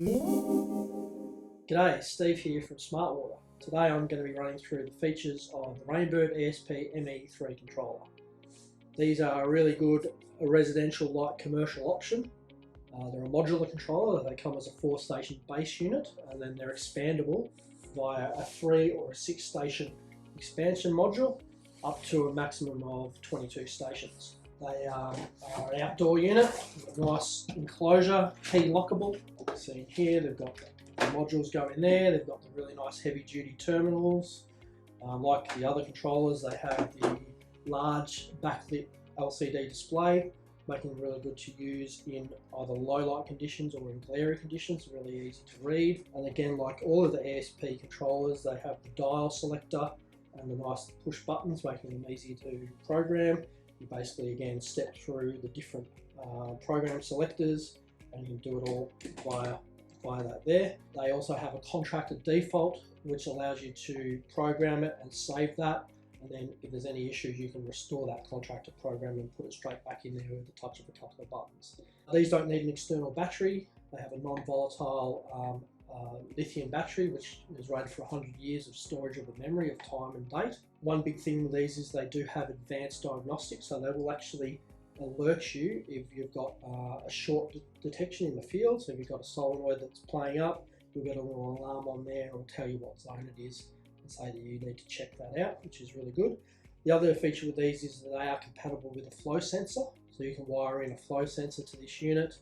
G'day, Steve here from Smartwater. Today I'm going to be running through the features of the Rain Bird ESP-ME3 controller. These are a really good residential light commercial option. They're a modular controller. They come as a 4-station base unit, and then they're expandable via a 3 or a 6-station expansion module up to a maximum of 22 stations. They are an outdoor unit with a nice enclosure, key lockable. See here, they've got the modules go in there. They've got the really nice heavy-duty terminals. Like the other controllers, they have the large backlit LCD display, making them really good to use in either low light conditions or in glary conditions. Really easy to read. And again, like all of the ESP controllers, they have the dial selector and the nice push buttons, making them easy to program. You basically again step through the different program selectors, and you can do it all via that there. They also have a contracted default, which allows you to program it and save that, and then if there's any issues, you can restore that contracted program and put it straight back in there with the touch of a couple of buttons. These don't need an external battery. They have a non-volatile lithium battery, which is rated for 100 years of storage of the memory of time and date. One big thing with these is they do have advanced diagnostics, so they will actually alert you if you've got a short detection in the field. So if you've got a solenoid that's playing up, you'll get a little alarm on there, and it'll tell you what zone it is and say that you need to check that out, which is really good. The other feature with these is that they are compatible with a flow sensor, so you can wire in a flow sensor to this unit,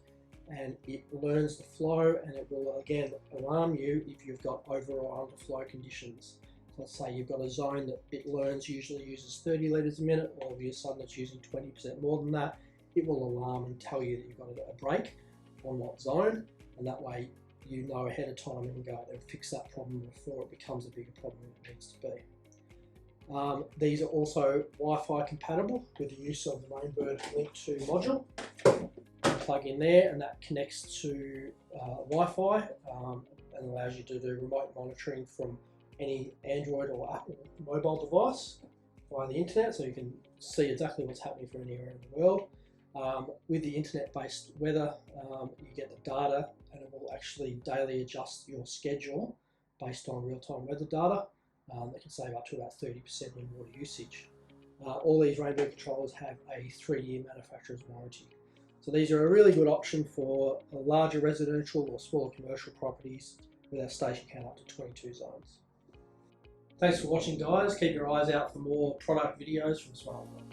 and it learns the flow, and it will again alarm you if you've got over or under flow conditions. Let's say you've got a zone that it learns usually uses 30 litres a minute, or if you're some that's using 20% more than that, it will alarm and tell you that you've got a break on that zone, and that way you know ahead of time and go out there and fix that problem before it becomes a bigger problem than it needs to be. These are also Wi-Fi compatible with the use of the Rain Bird LNK module. Plug in there, and that connects to Wi-Fi and allows you to do remote monitoring from any Android or Apple mobile device via the internet, so you can see exactly what's happening for anywhere in the world. With the internet-based weather, you get the data, and it will actually daily adjust your schedule based on real-time weather data. That can save up to about 30% in water usage. All these Rain Bird controllers have a 3-year manufacturer's warranty. So these are a really good option for larger residential or smaller commercial properties with our station count up to 22 zones. Thanks for watching, guys. Keep your eyes out for more product videos from Smartwater.